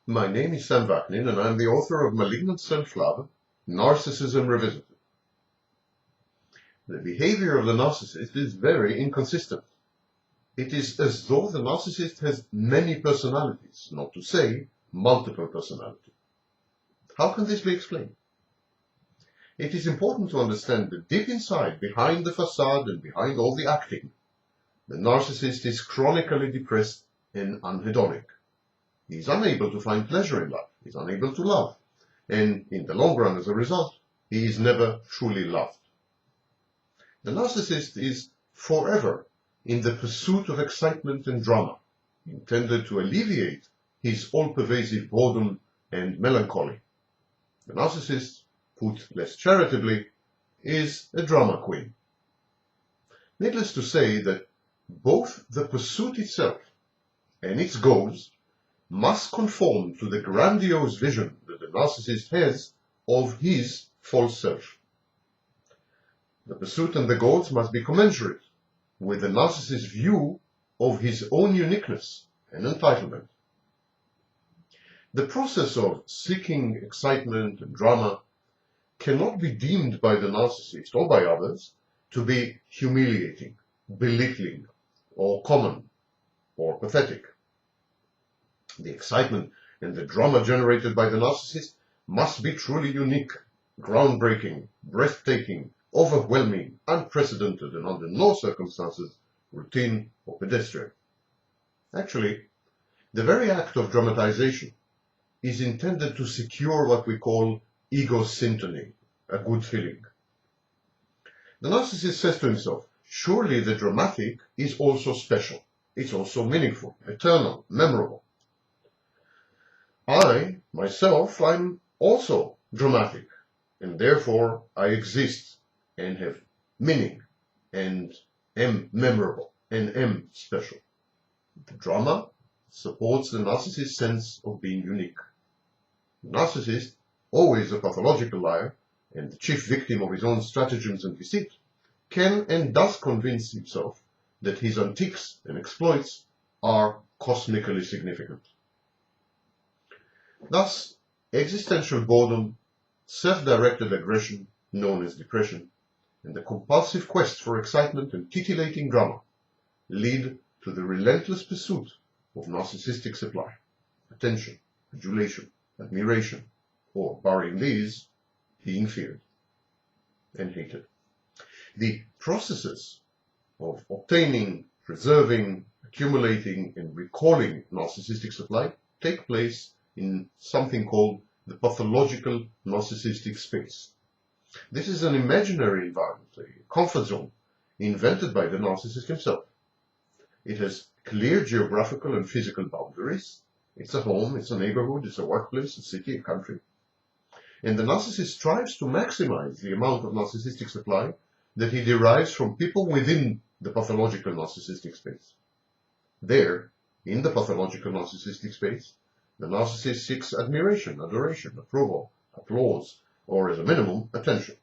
My name is Sam Vaknin, and I'm the author of Malignant Self-Love, Narcissism Revisited. The behavior of the narcissist is very inconsistent. It is as though the narcissist has many personalities, not to say multiple personalities. How can this be explained? It is important to understand that deep inside, behind the facade and behind all the acting, the narcissist is chronically depressed and unhedonic. He is unable to find pleasure in life, he is unable to love, and in the long run, as a result, he is never truly loved. The narcissist is forever in the pursuit of excitement and drama, intended to alleviate his all-pervasive boredom and melancholy. The narcissist, put less charitably, is a drama queen. Needless to say that both the pursuit itself and its goals must conform to the grandiose vision that the narcissist has of his false self. The pursuit and the goals must be commensurate with the narcissist's view of his own uniqueness and entitlement. The process of seeking excitement and drama cannot be deemed by the narcissist or by others to be humiliating, belittling, or common, or pathetic. The excitement and the drama generated by the narcissist must be truly unique, groundbreaking, breathtaking, overwhelming, unprecedented, and under no circumstances routine or pedestrian. Actually, the very act of dramatization is intended to secure what we call ego syntony, a good feeling. The narcissist says to himself, surely the dramatic is also special, it's also meaningful, eternal, memorable. I, myself, I'm also dramatic, and therefore I exist and have meaning and am memorable and am special. The drama supports the narcissist's sense of being unique. The narcissist, always a pathological liar and the chief victim of his own stratagems and deceit, can and does convince himself that his antics and exploits are cosmically significant. Thus, existential boredom, self-directed aggression, known as depression, and the compulsive quest for excitement and titillating drama lead to the relentless pursuit of narcissistic supply, attention, adulation, admiration, or, barring these, being feared and hated. The processes of obtaining, preserving, accumulating, and recalling narcissistic supply take place in something called the pathological narcissistic space. This is an imaginary environment, a comfort zone, invented by the narcissist himself. It has clear geographical and physical boundaries. It's a home, it's a neighborhood, it's a workplace, a city, a country. And the narcissist strives to maximize the amount of narcissistic supply that he derives from people within the pathological narcissistic space. There, in the pathological narcissistic space, the narcissist seeks admiration, adoration, approval, applause, or as a minimum, attention.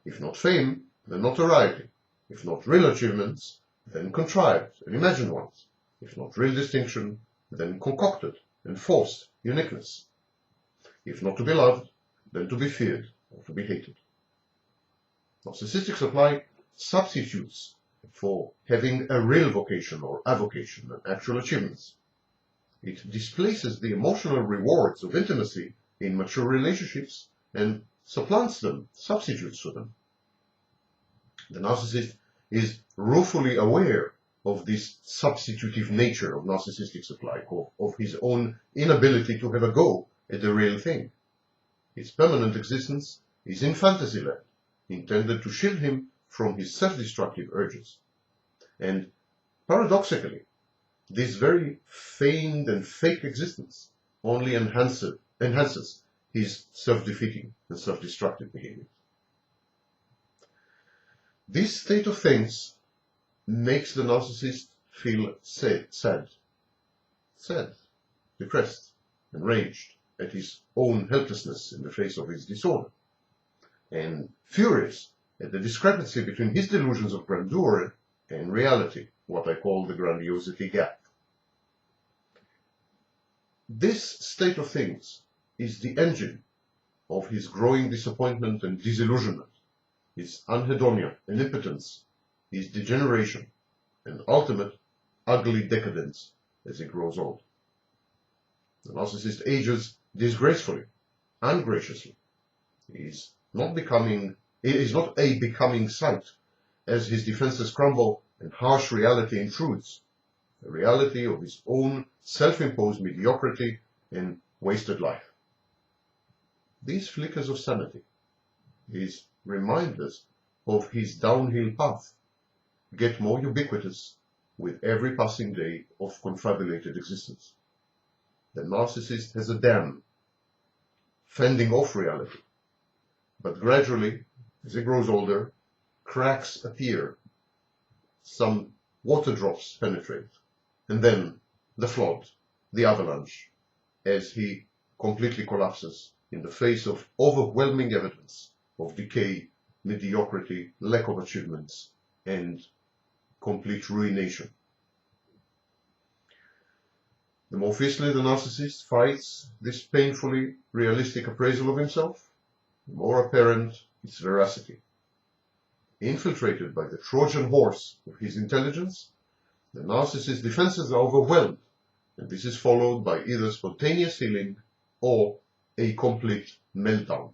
If not fame, then notoriety. If not real achievements, then contrived and imagined ones. If not real distinction, then concocted and forced uniqueness. If not to be loved, then to be feared or to be hated. Narcissistic supply substitutes for having a real vocation or avocation and actual achievements. It displaces the emotional rewards of intimacy in mature relationships and supplants them, substitutes for them. The narcissist is ruefully aware of this substitutive nature of narcissistic supply, of his own inability to have a go at the real thing. His permanent existence is in fantasyland, intended to shield him from his self-destructive urges. And paradoxically, this very feigned and fake existence only enhances his self-defeating and self-destructive behavior. This state of things makes the narcissist feel sad, depressed, enraged at his own helplessness in the face of his disorder, and furious at the discrepancy between his delusions of grandeur and reality, what I call the grandiosity gap. This state of things is the engine of his growing disappointment and disillusionment, his anhedonia and impotence, his degeneration, and ultimate ugly decadence as he grows old. The narcissist ages disgracefully, ungraciously. He is not a becoming sight as his defenses crumble and harsh reality intrudes, the reality of his own self-imposed mediocrity and wasted life. These flickers of sanity, these reminders of his downhill path, get more ubiquitous with every passing day of confabulated existence. The narcissist has a dam fending off reality, but gradually, as he grows older, cracks appear, some water drops penetrate, and then the flood, the avalanche, as he completely collapses in the face of overwhelming evidence of decay, mediocrity, lack of achievements, and complete ruination. The more fiercely the narcissist fights this painfully realistic appraisal of himself, the more apparent its veracity. Infiltrated by the Trojan horse of his intelligence, the narcissist's defenses are overwhelmed, and this is followed by either spontaneous healing or a complete meltdown.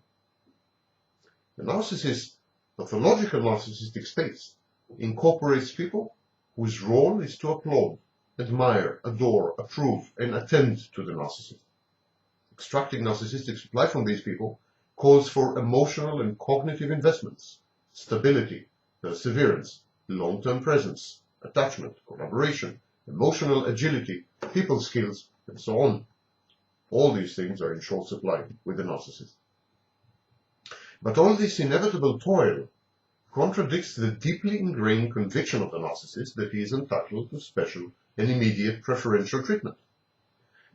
The narcissist's pathological narcissistic space incorporates people whose role is to applaud, admire, adore, approve, and attend to the narcissist. Extracting narcissistic supply from these people calls for emotional and cognitive investments, stability, perseverance, long-term presence, attachment, collaboration, emotional agility, people skills, and so on. All these things are in short supply with the narcissist. But all this inevitable toil contradicts the deeply ingrained conviction of the narcissist that he is entitled to special and immediate preferential treatment.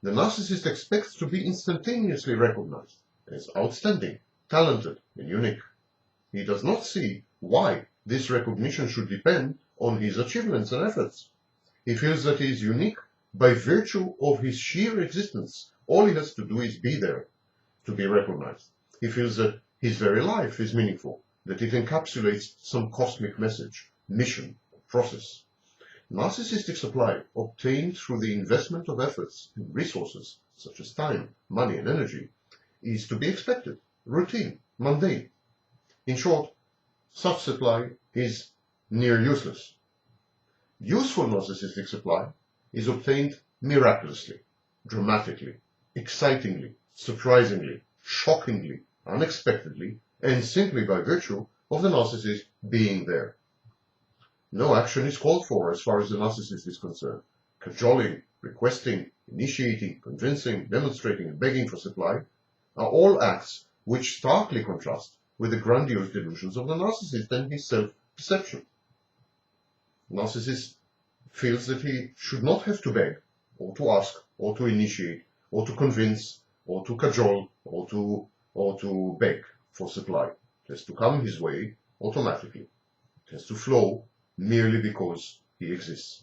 The narcissist expects to be instantaneously recognized as outstanding, talented, and unique. He does not see why this recognition should depend on his achievements and efforts. He feels that he is unique by virtue of his sheer existence. All he has to do is be there to be recognized. He feels that his very life is meaningful, that it encapsulates some cosmic message, mission, process. Narcissistic supply obtained through the investment of efforts and resources, such as time, money, and energy, is to be expected, routine, mundane. In short, such supply is near useless. Useful narcissistic supply is obtained miraculously, dramatically, excitingly, surprisingly, shockingly, unexpectedly, and simply by virtue of the narcissist being there. No action is called for as far as the narcissist is concerned. Cajoling, requesting, initiating, convincing, demonstrating, and begging for supply are all acts which starkly contrast with the grandiose delusions of the narcissist and his self-perception. The narcissist feels that he should not have to beg, or to ask, or to initiate, or to convince, or to cajole, or to beg for supply. It has to come his way automatically. It has to flow merely because he exists.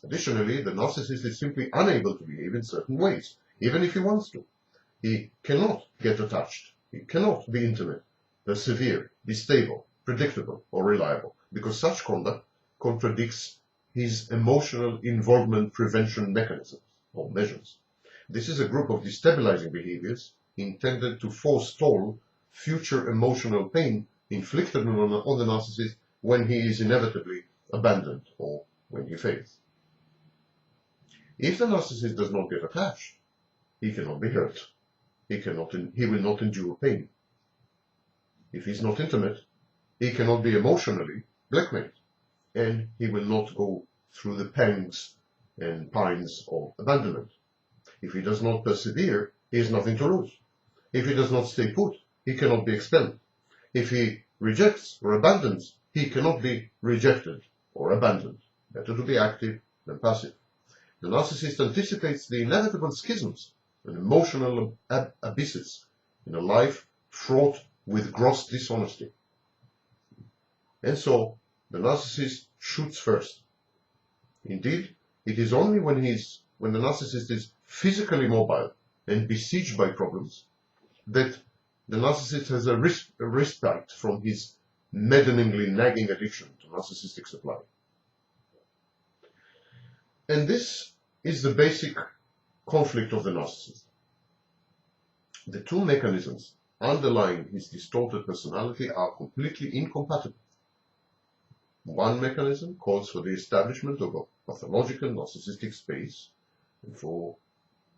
Additionally, the narcissist is simply unable to behave in certain ways, even if he wants to. He cannot get attached. He cannot be intimate, persevere, be stable, predictable, or reliable, because such conduct contradicts his emotional involvement prevention mechanisms or measures. This is a group of destabilizing behaviors intended to forestall future emotional pain inflicted on the narcissist when he is inevitably abandoned or when he fails. If the narcissist does not get attached, he cannot be hurt. He will not endure pain. If he is not intimate, he cannot be emotionally blackmailed, and he will not go through the pangs and pines of abandonment. If he does not persevere, he has nothing to lose. If he does not stay put, he cannot be expelled. If he rejects or abandons, he cannot be rejected or abandoned. Better to be active than passive. The narcissist anticipates the inevitable schisms and emotional abysses in a life fraught with gross dishonesty. And so, the narcissist shoots first. Indeed, it is only when the narcissist is physically mobile and besieged by problems that the narcissist has a respite from his maddeningly nagging addiction to narcissistic supply. And this is the basic conflict of the narcissist. The two mechanisms underlying his distorted personality are completely incompatible. One mechanism calls for the establishment of a pathological narcissistic space and for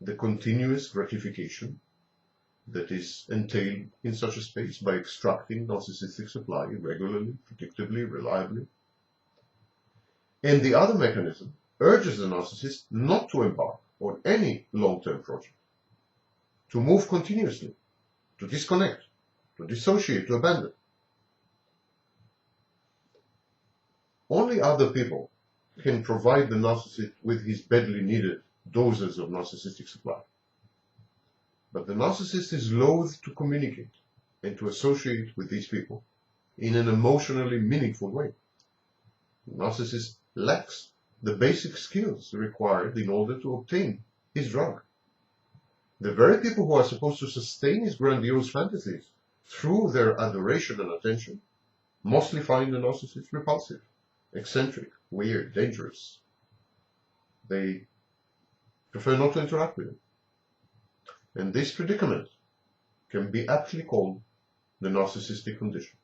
the continuous gratification that is entailed in such a space by extracting narcissistic supply regularly, predictably, reliably. And the other mechanism urges the narcissist not to embark on any long-term project, to move continuously, to disconnect, to dissociate, to abandon. Only other people can provide the narcissist with his badly needed doses of narcissistic supply. But the narcissist is loath to communicate and to associate with these people in an emotionally meaningful way. The narcissist lacks the basic skills required in order to obtain his drug. The very people who are supposed to sustain his grandiose fantasies through their adoration and attention mostly find the narcissist repulsive, eccentric, weird, dangerous. They prefer not to interact with him. And this predicament can be aptly called the narcissistic condition.